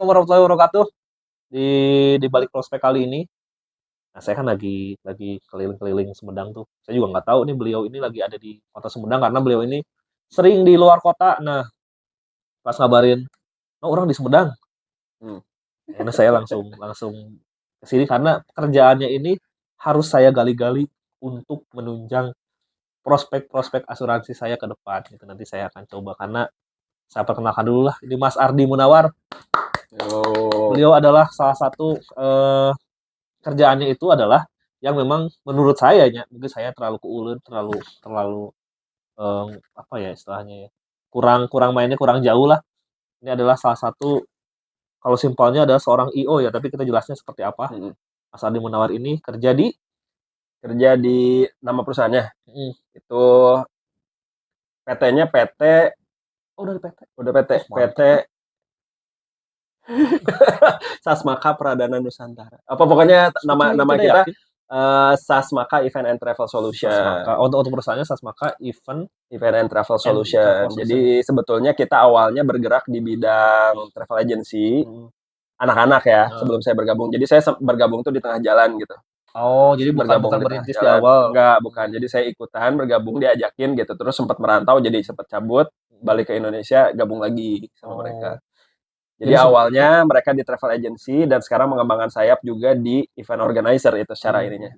Warahmatullahi wabarakatuh. Di balik prospek kali ini, nah saya kan lagi keliling-keliling Sumedang tuh. Saya juga nggak tahu nih beliau ini lagi ada di kota Sumedang karena beliau ini sering di luar kota. Nah, pas ngabarin, "Oh, orang di Sumedang." Akhirnya saya langsung langsung ke sini karena pekerjaannya ini harus saya gali-gali untuk menunjang prospek-prospek asuransi saya ke depan gitu. Nanti saya akan coba karena saya perkenalkan dulu lah, ini Mas Ardi Munawar. Beliau adalah salah satu kerjaannya itu adalah yang memang menurut saya ya, mungkin saya terlalu keuleun, terlalu terlalu apa ya istilahnya ya, kurang kurang mainnya kurang jauh lah. Ini adalah salah satu kalau simpelnya adalah seorang IO ya, tapi kita jelasnya seperti apa. Mas Ardi Munawar ini kerja di nama perusahaannya mm, itu PT-nya PT oh dari PT. udah PT Oh, mantap. PT Sasmaka Pradana Nusantara. Apa pokoknya nama kita Sasmaka Event and Travel Solution. Sasmaka. Untuk perusahaannya Sasmaka Event and Travel Solution. Jadi sebetulnya kita awalnya bergerak di bidang travel agency. Anak-anak ya, sebelum saya bergabung. Jadi saya bergabung tuh di tengah jalan gitu. Oh, jadi bukan merintis di awal. Enggak, bukan. Jadi saya ikutan, bergabung, diajakin gitu. Terus sempat merantau, jadi sempat cabut, balik ke Indonesia, gabung lagi sama mereka. Jadi awalnya mereka di travel agency dan sekarang mengembangkan sayap juga di event organizer itu secara ininya.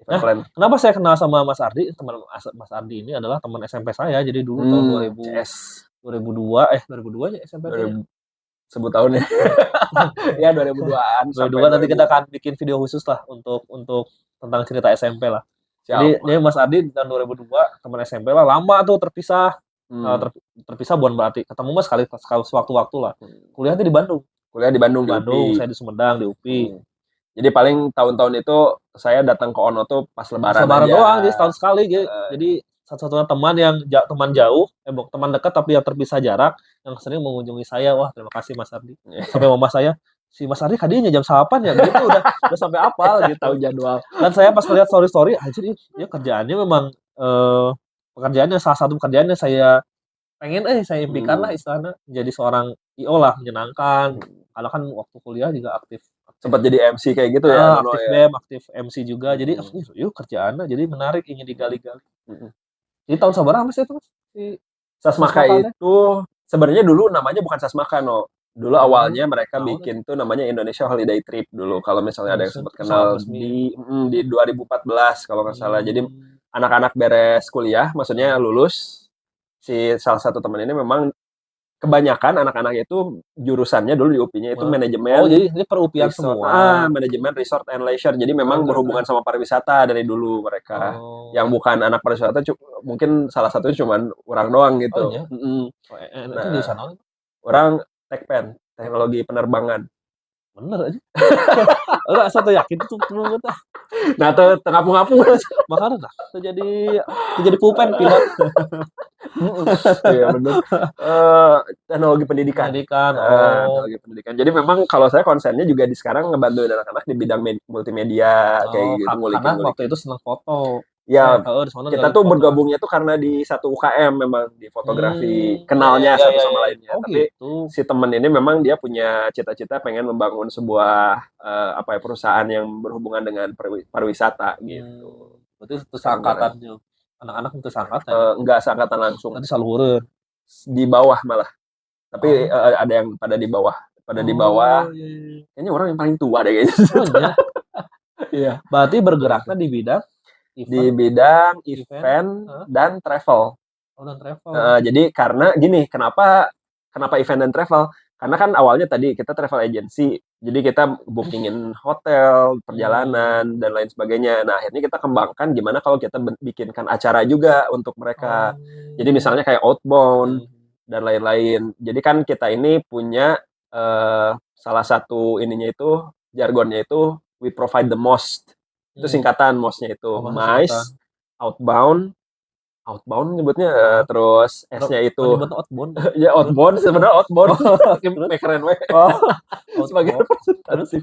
Nah, kenapa saya kenal sama Mas Ardi? Teman Mas Ardi ini adalah teman SMP saya. Jadi dulu tahun 2002 ya SMP. Sebut tahunnya. Ya 2002-an. 2002 nanti kita akan bikin video khusus lah untuk tentang cerita SMP lah. Jadi Mas Ardi di tahun 2002 teman SMP lah, lama tuh terpisah. Terpisah bukan berarti ketemu mas sekali sewaktu-waktu lah. Kuliahnya di Bandung. Kuliah di Bandung, di UPI. Saya di Sumedang di UPI. Jadi paling tahun-tahun itu saya datang ke Ono tuh pas lebaran aja. Doang, jadi setahun sekali. Jadi satu-satunya teman jauh, teman dekat tapi yang terpisah jarak yang sering mengunjungi saya. Wah, terima kasih Mas Ardi. Sampai mama saya, si Mas Ardi kadinya jam 8 ya, gitu udah sampai apal gitu tahu jadwal. Dan saya pas ngeliat story anjir ya kerjaannya memang pekerjaannya salah satu pekerjaannya saya pengen saya impikan lah istilahnya jadi seorang IO lah, menyenangkan. Karena kan waktu kuliah juga aktif sempat jadi MC kayak gitu ya. Aktif BEM, aktif MC juga. Jadi yuk kerjaannya jadi menarik, ingin digali-gali. Jadi tahun sabar apa sih itu? Sasmaka itu sebenarnya dulu namanya bukan Sasmaka no. Dulu awalnya mereka bikin tuh namanya Indonesia Holiday Trip dulu. Kalau misalnya ada yang sempat kenal di 2014 kalau nggak salah. Jadi anak-anak beres kuliah, maksudnya lulus, si salah satu teman ini memang kebanyakan anak-anak itu jurusannya dulu di UPI-nya itu manajemen. Oh, jadi ini per-UPI semua. Manajemen resort and leisure. Jadi memang berhubungan sama pariwisata dari dulu mereka. Yang bukan anak pariwisata mungkin salah satunya cuman orang doang gitu. Oh, iya. Itu di sana. Orang Tekpen, teknologi penerbangan. Bener aja. Enggak satu yakin itu temen kita. Nah, tuh ngapung-ngapung makanya nah, jadi pulpen pilot. Iya benar. Teknologi pendidikan. Teknologi pendidikan. Jadi memang kalau saya konsennya juga di sekarang ngebantuin anak-anak di bidang multimedia kayak gitu. Karena waktu itu senang foto. Ya, kita tuh bergabungnya tuh karena di satu UKM memang di fotografi, kenalnya satu sama lainnya. Tapi si temen ini memang dia punya cita-cita pengen membangun sebuah perusahaan yang berhubungan dengan pariwisata gitu. Berarti itu seangkatan anak-anak itu seangkatan? Enggak seangkatan langsung. Nanti saluhureun. Di bawah malah. Tapi ada yang pada di bawah. Di bawah. Kayaknya orang yang paling tua deh kayaknya. Iya. Berarti bergeraknya di bidang event dan travel. Dan travel. Jadi karena gini, kenapa event dan travel? Karena kan awalnya tadi kita travel agency, jadi kita bookingin hotel, perjalanan dan lain sebagainya. Nah akhirnya kita kembangkan gimana kalau kita bikinkan acara juga untuk mereka. Jadi misalnya kayak outbound dan lain-lain. Jadi kan kita ini punya salah satu ininya itu jargonnya itu we provide the most. Itu singkatan MOS-nya itu. MICE, outbound nyebutnya, terus S-nya itu Nyebutnya outbound. ya outbound sebenarnya outbound. Terus? Keren we. Oh, Sebagai outbound. representatif.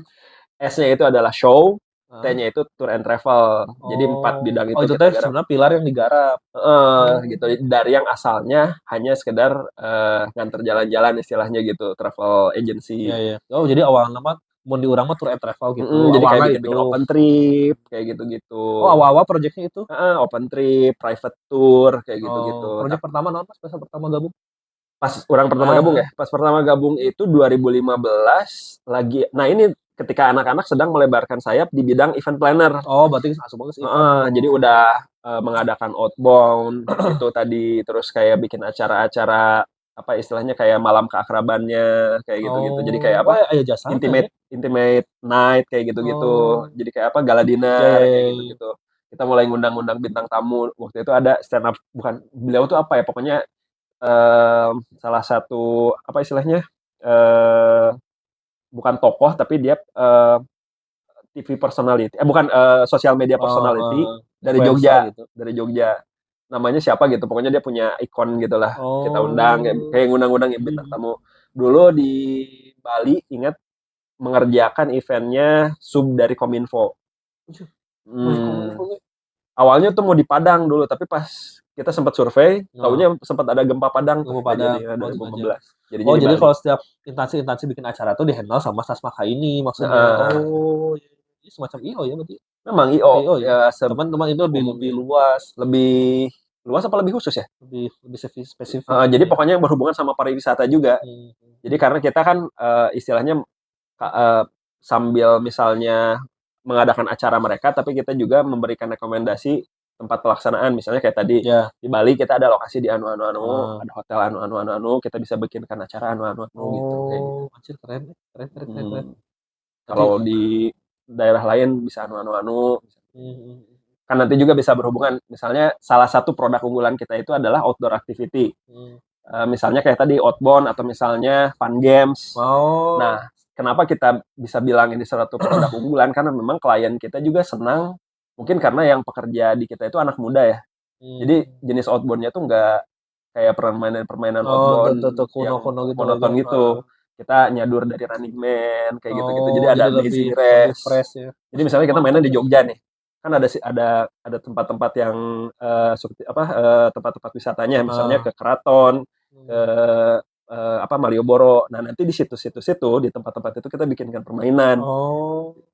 S-nya itu adalah show, Heeh. T-nya itu tour and travel. Jadi 4 bidang itu itu kita teh garap. sebenarnya pilar yang digarap. Gitu. Dari yang asalnya hanya sekedar nganter jalan-jalan istilahnya gitu, travel agency. Iya. Oh, jadi awalnya mah mau diurang mah tour and travel gitu. Jadi kayak Awalnya bikin itu. open trip kayak gitu-gitu. Oh, awal-awal proyeknya itu. Open trip, private tour kayak gitu-gitu. Proyek pertama non pas pertama gabung. Pas orang pertama gabung ya. Pas pertama gabung itu 2015 lagi. Nah, ini ketika anak-anak sedang melebarkan sayap di bidang event planner. Oh, berarti langsung banget event. Jadi udah mengadakan outbound itu tadi, terus kayak bikin acara-acara apa istilahnya kayak malam keakrabannya kayak gitu-gitu. Jadi kayak apa? Aya jasa Intimate night kayak gitu-gitu. Jadi kayak apa? Gala dinner kayak gitu-gitu. Kita mulai ngundang-undang bintang tamu. Waktu itu ada stand up, bukan beliau tuh apa ya? Pokoknya salah satu apa istilahnya? Bukan tokoh tapi dia TV personality, bukan sosial media personality dari Jogja, gitu. dari Jogja. Namanya siapa gitu, pokoknya dia punya ikon gitulah. Kita undang kayak ngundang-undang bintang tamu. Dulu di Bali ingat mengerjakan eventnya sub dari Kominfo. Awalnya tuh mau di Padang dulu, tapi pas kita sempat survei, taunya sempat ada gempa Padang tuh. Jadi 2015. Jadi kalau setiap instansi bikin acara tuh dihandle sama Sasmaka ini maksudnya. Ini semacam IO ya berarti. Memang IO ya. Teman-teman itu lebih luas, lebih luas apa lebih khusus ya? Lebih spesifik. Jadi pokoknya yang berhubungan sama pariwisata juga. Jadi karena kita kan istilahnya sambil misalnya mengadakan acara mereka, tapi kita juga memberikan rekomendasi tempat pelaksanaan. Misalnya kayak tadi di Bali kita ada lokasi di anu, ada hotel anu, kita bisa bikinkan acara anu gitu. Kayak gitu. Anjir keren. Kalau di daerah lain bisa anu. Kan nanti juga bisa berhubungan. Misalnya salah satu produk unggulan kita itu adalah outdoor activity. Misalnya kayak tadi outbound atau misalnya fun games. Nah, kenapa kita bisa bilang ini suatu produk unggulan? Karena memang klien kita juga senang. Mungkin karena yang pekerja di kita itu anak muda ya. Jadi jenis outbound-nya tuh nggak kayak permainan outbound yang monoton gitu. Kita nyadur dari Running Man kayak gitu-gitu. Jadi ada Amazing Race. Ya. Jadi misalnya kita mainnya di Jogja nih. Kan ada tempat-tempat yang tempat-tempat wisatanya, misalnya ke Keraton, ke Malioboro. Nah, nanti di situ-situ di tempat-tempat itu kita bikinkan permainan.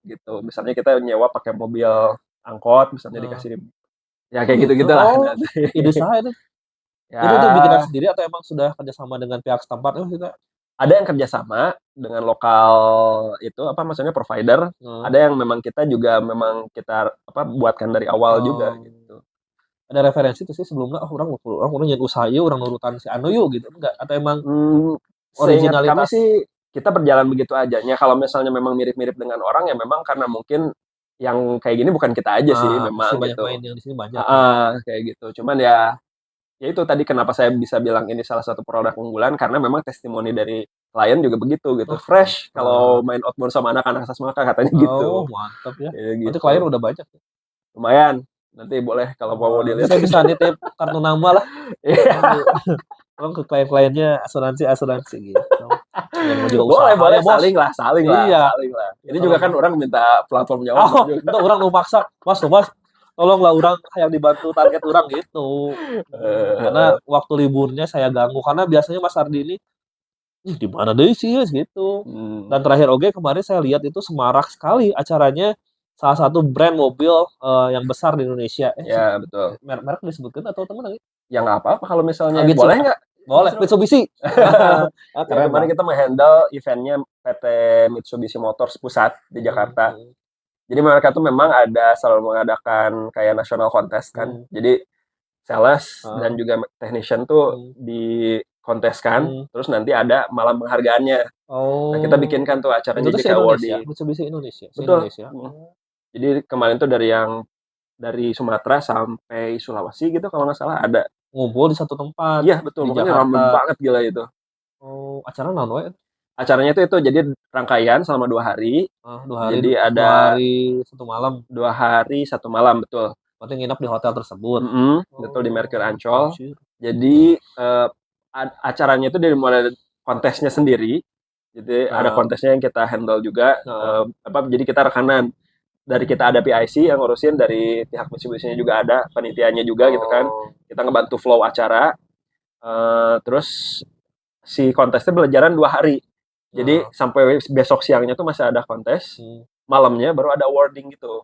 Gitu. Misalnya kita nyewa pakai mobil angkot, misalnya dikasih ya kayak gitu-gitulah. Ide saya itu. Itu bikinan sendiri atau emang sudah kerjasama dengan pihak setempat? Ada yang kerjasama dengan lokal itu maksudnya provider. Ada yang memang kita juga kita buatkan dari awal juga gitu. Ada referensi tuh sih sebelumnya orang nyen usaha ieu orang nurutan si anu yuk gitu enggak atau emang originalitas kami sih kita berjalan begitu aja. Kalau misalnya memang mirip-mirip dengan orang ya memang karena mungkin yang kayak gini bukan kita aja sih memang banyak gitu. Main yang di sini banyak. Kayak gitu. Cuman ya itu tadi kenapa saya bisa bilang ini salah satu produk unggulan karena memang testimoni dari klien juga begitu gitu. Fresh kalau main outbound sama anak-anak Sasmaka katanya gitu. Mantap ya. Gitu. Nanti klien udah banyak. Lumayan. Nanti boleh kalau mau dilihat. Saya bisa nitip kartu nama lah. Kalau ke klien-kliennya asuransi gitu. Boleh saling lah. Iya. Saling lah. Ini juga kan orang minta platformnya itu orang lu maksa. Mas, tolonglah orang yang dibantu target orang gitu. Karena waktu liburnya saya ganggu karena biasanya Mas Ardi ini di mana deh sih gitu. Dan terakhir kemarin saya lihat itu semarak sekali acaranya salah satu brand mobil yang besar di Indonesia. Ya, betul. Merek disebutkan atau teman lagi? Ya nggak apa-apa kalau misalnya boleh nggak? Boleh, Mitsubishi. Kemarin kita menghandle eventnya PT Mitsubishi Motors Pusat di Jakarta. Jadi mereka tuh memang selalu mengadakan kayak national contest kan. Jadi sales dan juga technician tuh dikonteskan. Terus nanti ada malam penghargaannya. Nah, kita bikinkan tuh acaranya jadi kayak awarding. Mitsubishi Indonesia. Betul. Jadi kemarin tuh dari Sumatera sampai Sulawesi gitu kalau nggak salah ada. Ngumpul di satu tempat. Iya, betul. Pokoknya ramai banget gila itu. Acara naon? Acaranya itu jadi rangkaian selama 2 hari. 2 hari. Jadi ada 2 hari 1 malam. 2 hari 1 malam, betul. Berarti nginap di hotel tersebut. Betul, di Mercure Ancol. Anjir. Jadi acaranya itu dari mulai kontesnya sendiri. Jadi ada kontesnya yang kita handle juga. Jadi kita rekanan. Dari kita ada PIC yang ngurusin, dari pihak Mitsubishi-nya juga ada, panitianya juga gitu kan. Kita ngebantu flow acara. Terus si kontesnya berjalan 2 hari. Jadi sampai besok siangnya tuh masih ada kontes. Malamnya baru ada awarding gitu.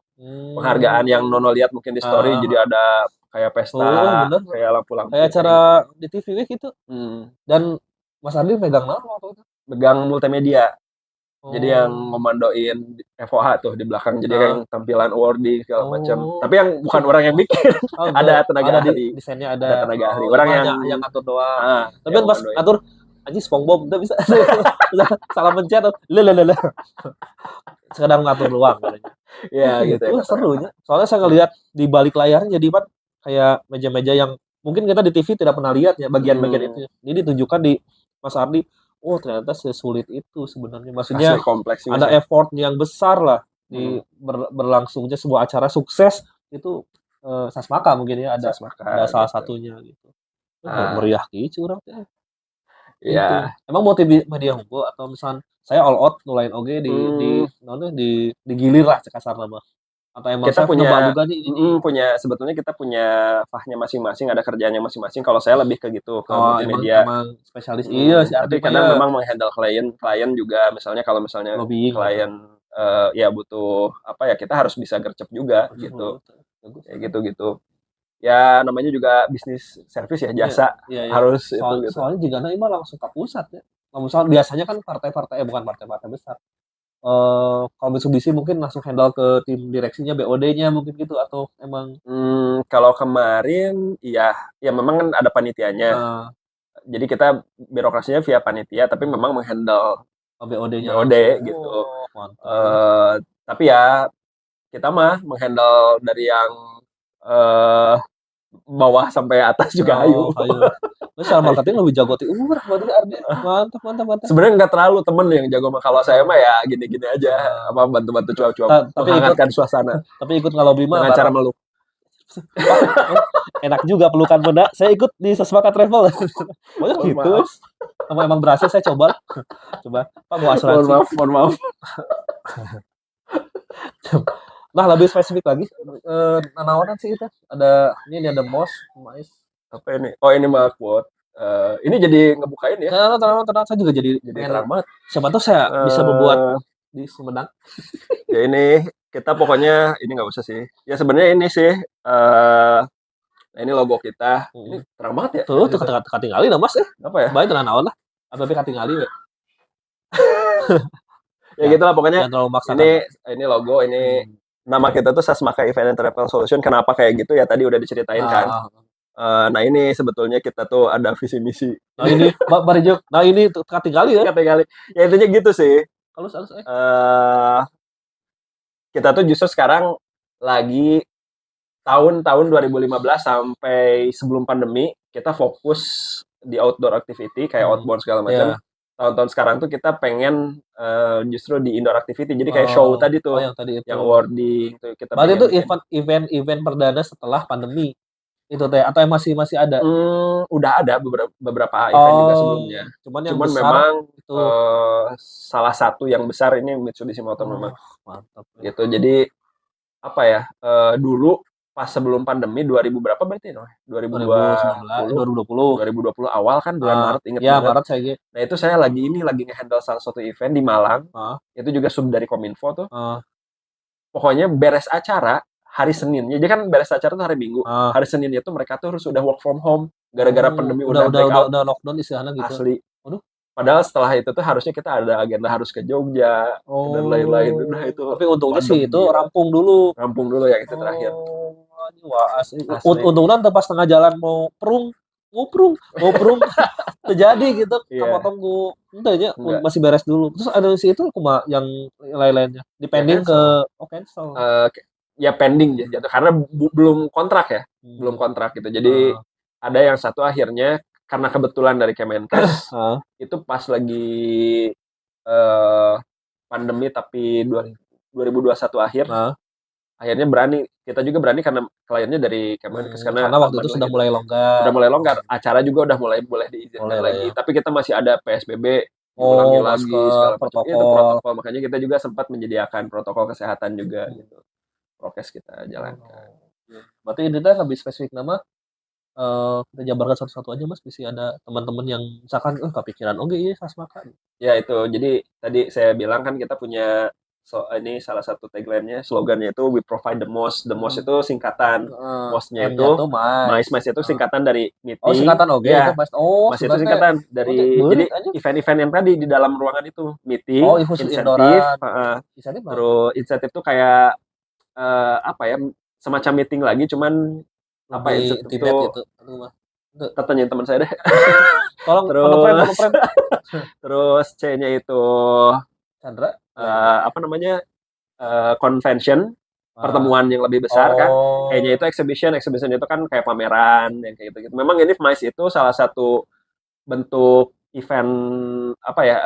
Penghargaan yang Nono lihat mungkin di story. Jadi ada kayak pesta, kayak lampu-lampu. Kayak acara di TV gitu. Dan Mas Ardi megang apa waktu itu? Megang multimedia. Jadi yang ngomandoin FOH tuh di belakang. Jadi yang tampilan awarding segala macam. Tapi yang bukan orang yang bikin. Ada tenaga ahli. Desainnya ada tenaga ahli. Orang yang ngatur doang. Tapi kan pas ngatur anjing SpongeBob udah bisa salah pencet tuh. Lelelele. Sekedar ngatur doang katanya. Ya gitu ya. Serunya. Soalnya saya ngelihat di balik layarnya jadi kan kayak meja-meja yang mungkin kita di TV tidak pernah lihat ya bagian-bagian itu. Jadi ditunjukkan di Mas Ardi. Oh ternyata sesulit itu sebenarnya. Maksudnya kompleks ada effort yang besar lah di berlangsungnya sebuah acara sukses itu. Sasmaka mungkin ya ada salah satunya gitu. Meriah gitu orang teh. Iya. Emang motif media hukum atau misalnya saya all out nulain oge di gilir lah kasarna mah. Atau emang kita sebetulnya kita punya fahnya masing-masing, ada kerjaannya masing-masing. Kalau saya lebih ke gitu, ke multimedia. Emang spesialis iya sih. Tapi kadang memang menghandle klien juga. Misalnya kalau klien ya butuh apa ya, kita harus bisa gercep juga gitu. Kayak gitu. Ya namanya juga bisnis service ya, jasa. Harus itu gitu. Soalnya juga mah langsung ke pusat ya. Misalnya biasanya kan partai-partai bukan partai-partai besar. Kalau Mitsubishi mungkin langsung handle ke tim direksinya, BOD-nya mungkin gitu, atau emang kalau kemarin ya memang kan ada panitianya. Jadi kita birokrasinya via panitia, tapi memang menghandle BOD-nya BOD gitu. Tapi ya kita mah menghandle dari yang bawah sampai atas juga ayo. Soal marketing lebih jago ti urang berarti Ardi. Mantap. Sebenarnya enggak terlalu temen yang jago mah. Kalau saya mah ya gini-gini aja, apa bantu-bantu cuap-cuap, menghangatkan suasana. Tapi ikut ngalobi mah dengan cara meluk. Enak juga pelukan benda. Saya ikut di Sasmaka Travel. Banyak gitu. Emang berhasil saya coba. Pak mau asuransi. Mohon maaf. Nah, lebih spesifik lagi. Nanawanan sih itu. Ada MOS, Mais. Apa ini? Oh, ini mah quote. Ini jadi ngebukain ya. Tenang. Saya juga jadi terang banget. Siapa tahu saya bisa membuat di Sumedang. Ya ini kita pokoknya ini nggak usah sih. Ya sebenarnya ini sih. Nah ini logo kita. Ini terang banget ya. Tuh katingali lah Mas. Apa ya? Baik tenan naon lah. Apa katingali we. Ya gitulah pokoknya. Ini logo, ini nama kita tuh Sasmaka Event and Travel Solution. Kenapa kayak gitu ya tadi udah diceritain kan. Nah ini sebetulnya kita tuh ada visi misi. Nah ini Barijok. Nah ini katingali ya. Katingali. Ya intinya gitu sih. Halus. Kita tuh justru sekarang lagi tahun 2015 sampai sebelum pandemi kita fokus di outdoor activity kayak outbound segala macam. Tahun-tahun sekarang tuh kita pengen justru di indoor activity. Jadi kayak show tadi tuh yang awarding tuh kita. Berarti itu event perdana setelah pandemi. Itu teh atau masih ada? Udah ada beberapa event juga sebelumnya. Cuman memang itu salah satu yang besar ini Mitsubishi Motor memang. Mantap. Gitu. Jadi apa ya? Dulu pas sebelum pandemi 2000 berapa berarti no? 2020 awal kan bulan Maret inget banget. Maret saya. Nah, itu saya lagi nge-handle salah satu event di Malang. Itu juga sub dari Kominfo tuh. Pokoknya beres acara hari Seninnya, jadi kan beres acara tuh hari Minggu. Hari Seninnya tuh mereka tuh harus udah work from home gara-gara pandemi udah lockdown istilahnya gitu. Asli. Padahal setelah itu tuh harusnya kita ada agenda harus ke Jogja dan lain-lain. Nah itu. Tapi untungnya sih itu rampung dulu ya itu terakhir. Wah, untungnya pas tengah jalan mau prung terjadi gitu. Potong ku entahnya masih beres dulu. Terus ada si itu cuma yang lain-lainnya dipending ke cancel. Ya pending ya, karena belum kontrak ya, belum kontrak gitu. Jadi ada yang satu akhirnya karena kebetulan dari Kemenkes itu pas lagi pandemi tapi 2021 akhir akhirnya kita juga berani karena kliennya dari Kemenkes, karena Karena waktu itu Bandung sudah gitu. mulai longgar. Udah mulai longgar, acara juga udah mulai boleh diizinkan Boleh lah lagi. ya. Tapi kita masih ada PSBB Oh, diulangi lagi masker, segala macam. Itu protokol. protokol, makanya kita juga sempat menyediakan protokol kesehatan juga gitu. Prokes kita jalankan. Berarti ini teh lebih spesifik nama kita jabarkan satu-satu aja Mas, bisa ada teman-teman yang misalkan kepikiran oke iya Sasmaka. Ya itu, jadi tadi saya bilang kan kita punya ini salah satu tagline-nya, slogannya itu we provide the most. The most itu singkatan. Most-nya M-nya itu tuh mais. mais itu singkatan dari Oh, meeting. singkatan oke itu Ya, mas. Oh, mas itu sebenarnya singkatan dari jadi beurit aja. event-event yang tadi di dalam ruangan itu meeting, Oh, khusus insentif, indoran. Insentif apa? terus insentif itu kayak apa ya, semacam meeting lagi, cuman apa ya, Lebih insentif intimate itu gitu. Aduh, Mas. tanyain teman saya deh. Tolong Terus friend. terus C-nya itu Chandra. apa namanya, convention, pertemuan yang lebih besar kan. Kayaknya itu exhibition itu kan kayak pameran yang kayak gitu-gitu. Memang ini MICE itu salah satu bentuk event apa ya,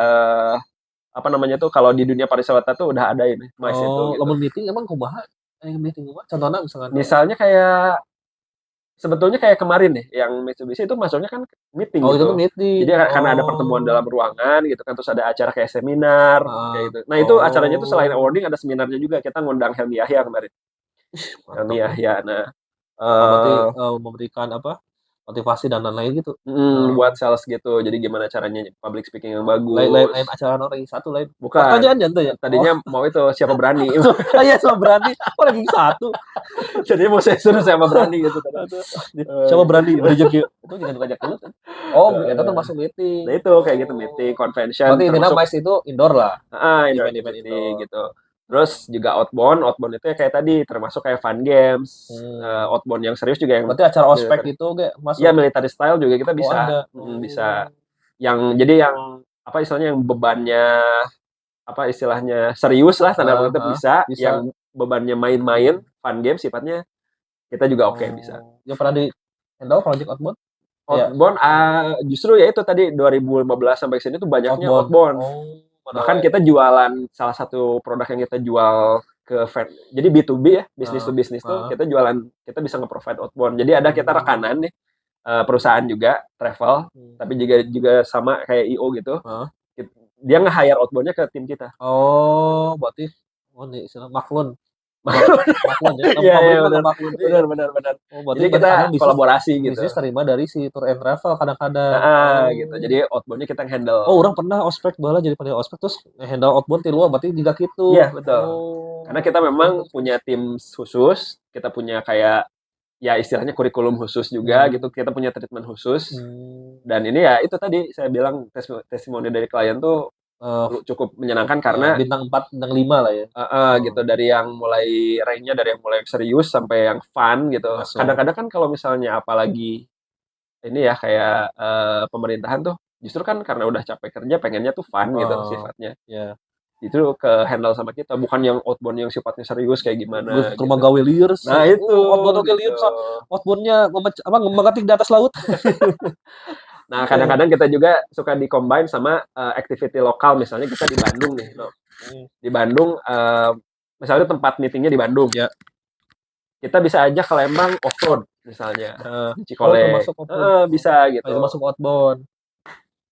apa namanya tuh, kalau di dunia pariwisata tuh udah ada ini MICE itu gitu. Lamun meeting emang kumaha? Meeting kumaha? Contohnya misalkan Misalnya kayak sebetulnya kayak kemarin nih yang Mitsubishi itu masuknya kan meeting itu gitu. tuh meeting. Jadi karena ada pertemuan dalam ruangan gitu kan, terus ada acara kayak seminar kayak gitu. Nah, itu acaranya tuh selain awarding ada seminarnya juga. Kita ngundang Helmi Yahya kemarin. Helmi Yahya. Nah, berarti memberikan apa? Motivasi dan lain-lain gitu. buat sales gitu. Jadi gimana caranya public speaking yang bagus. Lain acara orang satu lain. Bukan. Pertanyaan jangan ya. Tadinya mau itu siapa berani. Iya, siapa berani. Oh, lagi satu. Jadinya mau saya suruh siapa berani gitu. Siapa berani rezeki. Itu jangan ngajak dulu kan. Oh, itu termasuk meeting. Nah, itu kayak gitu meeting, convention. Berarti intinya MICE itu indoor lah. Indoor activity gitu. Terus juga outbound itu ya kayak tadi termasuk kayak fun games, outbound yang serius juga yang. Berarti acara ospek itu masuk. Iya, military style juga kita bisa. Ada. Bisa. Jadi yang apa istilahnya, yang bebannya apa istilahnya serius lah, tanda kutip bisa. Yang bebannya main-main, fun game sifatnya kita juga oke bisa. Ya pernah di handle project outbound? Outbound justru ya itu tadi 2015 sampai sini tuh banyaknya outbound. Bahkan kita jualan salah satu produk yang kita jual ke jadi B2B ya, bisnis to bisnis tuh kita jualan, kita bisa nge-provide outbound. Jadi ada kita rekanan nih, perusahaan juga travel, tapi juga sama kayak IO gitu. Dia nge-hire outbound-nya ke tim kita. Oh, berarti nih istilah maklun. Maklun ya. Iya, benar. Oh, jadi kita kolaborasi gitu. Bisnis terima dari si tour and travel kadang-kadang. Gitu. Jadi outbound-nya kita handle. Oh, orang pernah ospek bala jadi pada ospek terus handle outbound di luar, berarti juga gitu. Iya, betul. Karena kita memang punya tim khusus, kita punya kayak ya istilahnya kurikulum khusus juga gitu. Kita punya treatment khusus. Dan ini ya itu tadi saya bilang testimoni dari klien tuh cukup menyenangkan karena bintang 4, bintang 5 lah ya. Gitu, dari yang mulai range-nya dari yang mulai serius sampai yang fun gitu. Kadang-kadang kan kalau misalnya apalagi ini ya kayak pemerintahan tuh justru kan karena udah capek kerja pengennya tuh fun gitu sifatnya. Itu ke handle sama kita, bukan yang outbound yang sifatnya serius kayak gimana. Rumah gawe liar. Nah, itu outbound liar, outboundnya mengetik di atas laut. Nah, kadang-kadang kita juga suka di-combine sama activity lokal. Misalnya kita di Bandung nih, di Bandung, misalnya tempat meetingnya di Bandung. Ya. Kita bisa ajak ke Lembang off-road misalnya, Cikole. Bisa gitu. Itu masuk outbound.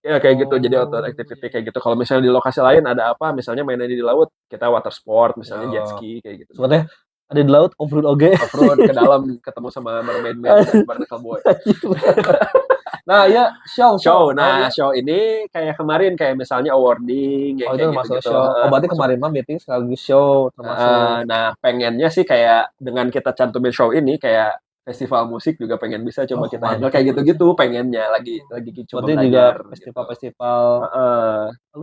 Ya kayak gitu, jadi outdoor activity kayak gitu. Kalau misalnya di lokasi lain ada apa, misalnya mainan di laut, kita water sport, misalnya jet ski kayak gitu. Sebenarnya ada di laut off-road oke. Off-road ke dalam ketemu sama mermaid man dan barnacle boy. Nah, ya show. Nah, show ini kayak kemarin kayak misalnya awarding itu termasuk show. Berarti kemarin mah meeting sekaligus show termasuk. Nah, pengennya sih kayak dengan kita cantumin show ini kayak festival musik juga pengen bisa coba kita handle kayak gitu-gitu, pengennya lagi coba belajar. Juga festival-festival.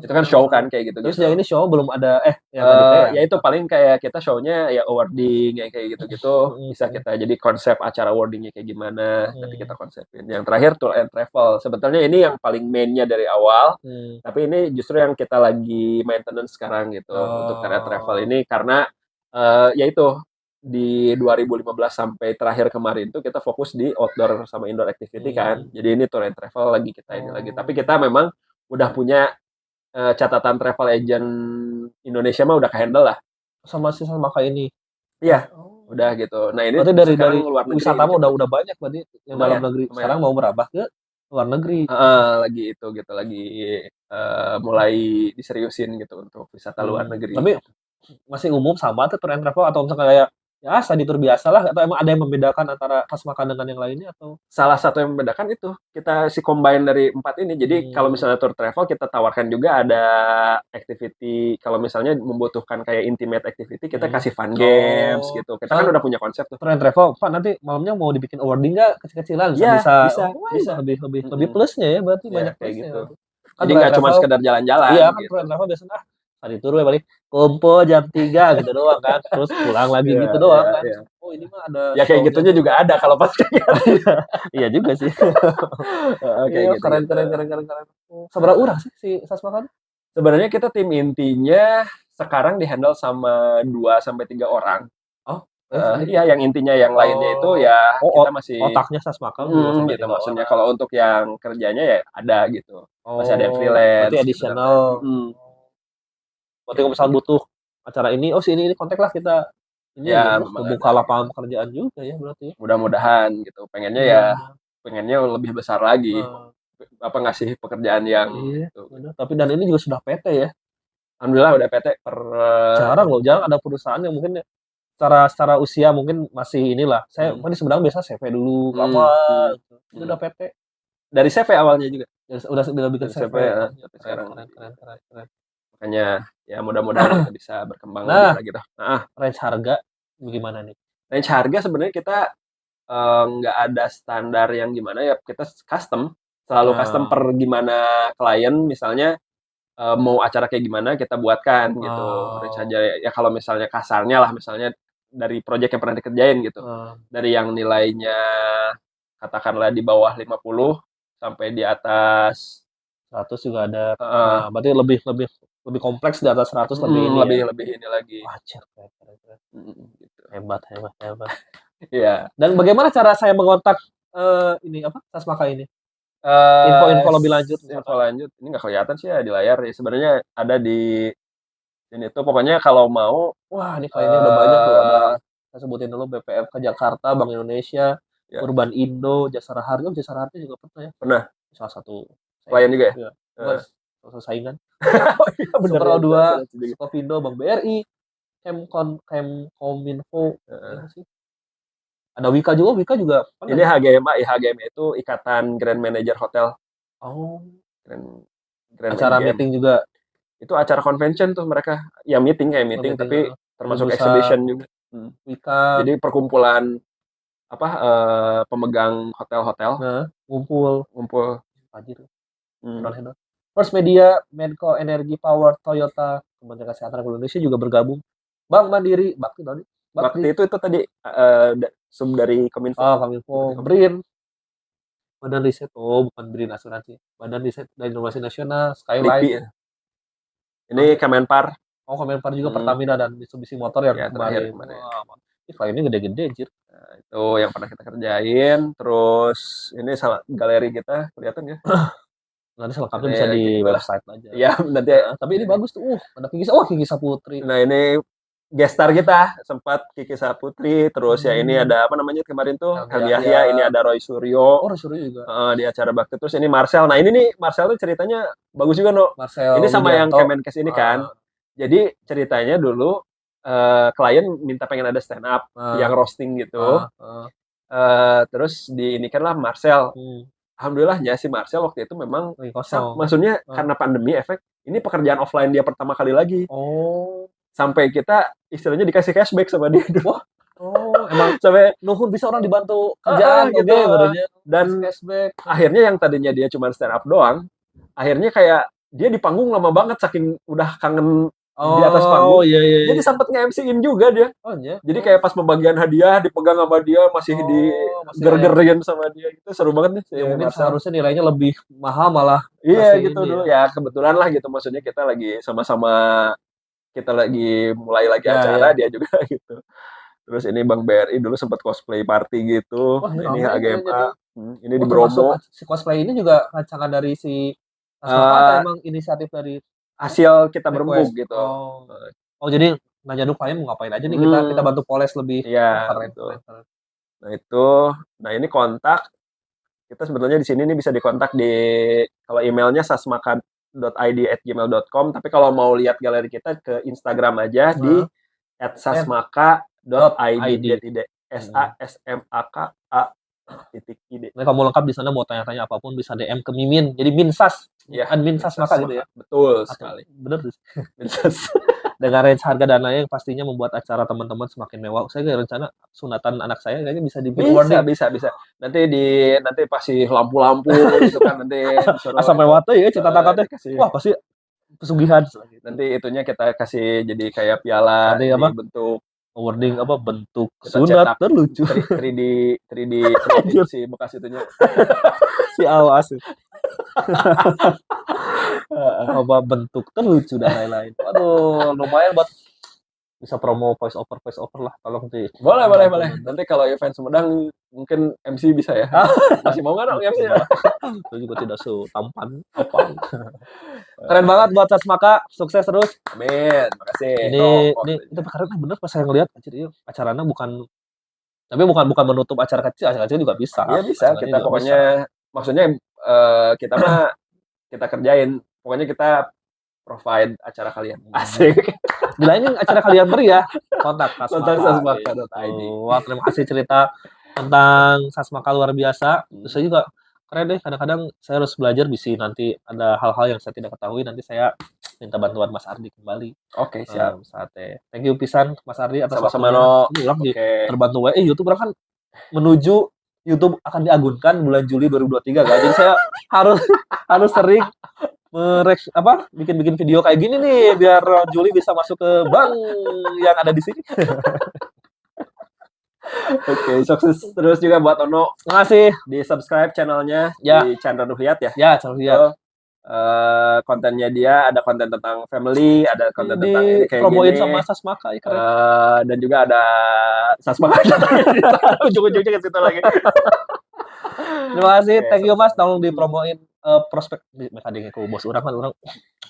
Itu kan show kan kayak gitu. Terus yang ini show belum ada ya itu paling kayak kita show-nya ya awarding kayak gitu-gitu. Bisa kita jadi konsep acara awardingnya kayak gimana, nanti kita konsepin. Yang terakhir tour and travel. Sebetulnya ini yang paling main-nya dari awal. Tapi ini justru yang kita lagi maintenance sekarang gitu untuk tour and travel ini karena ya itu di 2015 sampai terakhir kemarin tuh kita fokus di outdoor sama indoor activity kan. Jadi ini tour and travel lagi kita ini lagi. Tapi kita memang udah punya catatan travel agent Indonesia mah udah ke-handle lah. Sama kayak ini. Iya. Udah gitu. Nah, ini Berarti dari sekarang luar negeri wisata mah gitu. udah banyak berarti yang dalam Lumayan, negeri. lumayan. Sekarang mau merambah ke luar negeri. Lagi itu gitu, lagi mulai diseriusin gitu untuk wisata luar negeri. Tapi masih umum sama tuh tour and travel atau misalnya kayak ya study tour biasa lah atau emang ada yang membedakan antara Khas Makan dengan yang lainnya atau Salah satu yang membedakan itu kita combine dari 4 ini. Jadi kalau misalnya tour travel kita tawarkan juga ada activity. Kalau misalnya membutuhkan kayak intimate activity kita kasih fun games gitu. Kita kan udah punya konsep tuh. tour and travel, Pak nanti malamnya mau dibikin awarding nggak kecil-kecilan Iya, bisa bisa. lebih plusnya ya berarti Ya, banyak kayak plusnya. gitu. Kan Jadi tour and nggak cuma travel, sekedar jalan-jalan iya kan gitu. tour and travel biasanya tadi tur balik kumpul jam 3 gitu doang kan terus pulang lagi Iya, gitu doang iya, kan. iya. Oh ini mah ada Ya kayak show-nya gitunya dulu. juga ada kalau pas kayak gitu. Iya juga sih. Kayak Iya gitu. keren. Seberapa orang sih si Sasmakan? Sebenarnya kita tim intinya sekarang di-handle sama 2 sampai 3 orang. Oh, Iya yang intinya, yang lainnya itu ya kita masih otaknya Sasmakan 2 sampai gitu 3 maksudnya. orang. Kalau untuk yang kerjanya ya ada gitu. Masih ada yang Oh, freelance berarti gitu dan additional. lain. Berarti kalau misalnya butuh acara ini, oh sini ini kontak lah kita. Ini Ya, ya, memang membuka ada lapangan gitu. pekerjaan juga ya berarti. Mudah-mudahan gitu. Pengennya lebih besar lagi. Apa ngasih pekerjaan yang Iya, gitu. tapi dan ini juga sudah PT ya. Alhamdulillah udah PT per jarang ada perusahaan yang mungkin secara usia mungkin masih inilah. Saya kan di Sumedang biasa CV dulu, apa gitu. Ini udah PT. Dari CV awalnya juga. Udah bikin CV. Tapi sekarang Keren. Makanya ya mudah-mudahan kita bisa berkembang lebih lagi gitu. Range harga gimana nih? Range harga sebenarnya kita nggak ada standar yang gimana ya, kita selalu custom per gimana klien misalnya mau acara kayak gimana kita buatkan gitu. Range aja ya kalau misalnya kasarnya lah misalnya dari project yang pernah dikerjain gitu. Dari yang nilainya katakanlah di bawah 50 sampai di atas 100 juga ada. Berarti lebih kompleks di atas 100 lebih ini lagi. Wah, keren. Gitu. Hebat. Iya. Dan bagaimana cara saya mengontak ini apa Sasmaka ini? Info lebih lanjut. Info lanjut ini nggak kelihatan sih ya di layar ya. Sebenarnya ada di ini tuh pokoknya kalau mau. Wah ini kliennya udah banyak loh. Ada saya sebutin dulu BPF ke Jakarta, Bank Indonesia, Urban Indo, Jasara Harja juga pernah ya. Pernah. Salah satu klien juga ya. Salah satu saingan. Bener. Super 2, Skopindo, Bank BRI, Kemkominfo. Ada Wika juga. Ini HGMA itu Ikatan Grand Manager Hotel. Oh. Grand acara meeting juga. Itu acara convention tuh mereka. Ya meeting tapi termasuk exhibition juga. Wika. Jadi perkumpulan pemegang hotel-hotel. Ngumpul. Anjir. First Media, Menko Energi Power, Toyota, Kementerian Kesehatan Republik Indonesia juga bergabung. Bank Mandiri, Bakti itu tadi sub dari Kominfo. Kominfo, BRIN, Badan Riset, bukan BRIN asuransi, Badan Riset dan Inovasi Nasional, Skyline. Ini Kemenpar. Kemenpar juga Pertamina dan Mitsubishi Motor yang kemarin. Ini gede-gede anjir. Nah, itu yang pernah kita kerjain. Terus ini galeri kita kelihatan ya. Nanti selengkapnya bisa di website aja. Iya, nanti. Tapi ini bagus tuh. Ada Kiki Saputri. Nah, ini gestar kita sempat Kiki Saputri, terus ya ini ada apa namanya kemarin tuh Helmi Yahya, ini ada Roy Suryo. Roy Suryo juga. Di acara Bakti. Terus ini Marcel. Nah, ini nih Marcel tuh ceritanya bagus juga, No. Marcel ini sama yang Kemenkes ini kan. Jadi ceritanya dulu klien minta pengen ada stand up yang roasting gitu. Terus diinikanlah Marcel. Alhamdulillahnya si Marcel waktu itu memang maksudnya karena pandemi efek ini pekerjaan offline dia pertama kali lagi. Sampai kita istilahnya dikasih cashback sama dia. Emang sampai nuhun bisa orang dibantu kerjaan gitu. Dan cashback. Akhirnya yang tadinya dia cuma stand up doang, akhirnya kayak dia di panggung lama banget saking udah kangen di atas panggung. Iya. Jadi sempat nge-MC-in juga dia. Jadi kayak pas pembagian hadiah dipegang sama dia, masih diger-gerin sama dia. Itu seru banget nih. Ya mungkin seharusnya nilainya lebih mahal malah. Iya gitu dulu. Ya kebetulan lah gitu. Maksudnya kita lagi sama-sama mulai lagi acara, dia juga gitu. Terus ini Bank BRI dulu sempat cosplay party gitu. Ini HGMA. Ini di Bromo. Si cosplay ini juga rancangan dari si atau emang inisiatif dari hasil kita berembuk gitu. Jadi nanya dulu klien mau ngapain aja nih, kita bantu poles lebih. Iya, Keren, betul. keren. Nah itu, nah ini kontak, kita sebetulnya di sini nih bisa dikontak di, kalau emailnya sasmaka.id@gmail.com, tapi kalau mau lihat galeri kita ke Instagram aja di @sasmaka.id, SASMAKA.id. Nah, kamu lengkap di sana mau tanya-tanya apapun bisa DM ke Mimin. Jadi Minsas, Ya, admin Sas Maka gitu ya. Betul Atau, sekali. bener sih. Dengan range harga dan lainnya yang pastinya membuat acara teman-teman semakin mewah. Saya kayak rencana sunatan anak saya kayaknya bisa di Bisa. Nanti pasti lampu-lampu gitu kan, nanti disuruh asal mewah tuh ya cita-cita teh. dikasih. Wah, pasti pesugihan. Nanti itunya kita kasih jadi kayak piala Nanti di apa? bentuk Wording apa bentuk kita sunat cetak terlucu. 3D Anjir. si bekas itunya. Si awas. Apa bentuk terlucu dan lain-lain. Aduh, lumayan buat bisa promo voice over lah, tolong sih. Boleh. Nanti kalau event Sumedang mungkin MC bisa ya. Masih mau nggak dong MC? Itu juga tidak tampan apa. Keren banget buat Sas Maka, sukses terus. Amin, makasih. Ini itu karena bener pas saya ngeliat acaranya bukan menutup acara kecil juga bisa. Iya bisa, kita pokoknya bisa. Maksudnya kita mah kita kerjain, pokoknya kita provide acara kalian. Asik. Bila ini acara kalian meriah, kontak sasmaka.id. Wah, terima kasih cerita tentang Sas Maka luar biasa. Terus saya juga keren deh, kadang-kadang saya harus belajar bisa nanti ada hal-hal yang saya tidak ketahui, nanti saya minta bantuan Mas Ardi kembali. Oke, siap. Saatnya. Thank you pisan Mas Ardi atas waktunya. Terbantu YouTube kan menuju YouTube akan diagunkan bulan Juli 2023 kan. Jadi saya harus sering bikin video kayak gini nih biar Juli bisa masuk ke bank yang ada di sini. Oke, sukses terus juga buat Ono. Makasih. Di subscribe channelnya di Chandra Ruhyat ya. Ya, Chandra Ruhyat. Kontennya dia ada konten tentang family, ada konten tentang ini kayak promoin gini. sama Sas Maka ya, keren. Dan juga ada Sas Maka. Ujung-ujungnya ke situ lagi. Terima kasih, thank you Mas, tolong dipromoin prospek di mekaniknya ke bos orang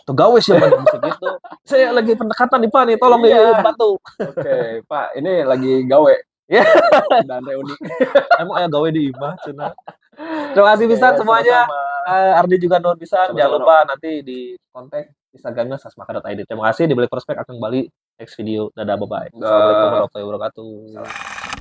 tuh gawe sih bisa gitu. Saya lagi pendekatan nih Pak nih, tolong dibantu. Oke, Pak, ini lagi gawe. Ya, dan reuni. Emang aya gawe di imah cenah. Terima kasih bisa semuanya. Ardi juga nuhun bisa. Jangan lupa nanti di kontak Instagramnya sasmaka.id. Terima kasih, di Balik Prospek akan kembali next video. Dadah, bye-bye. Assalamualaikum warahmatullahi wabarakatuh.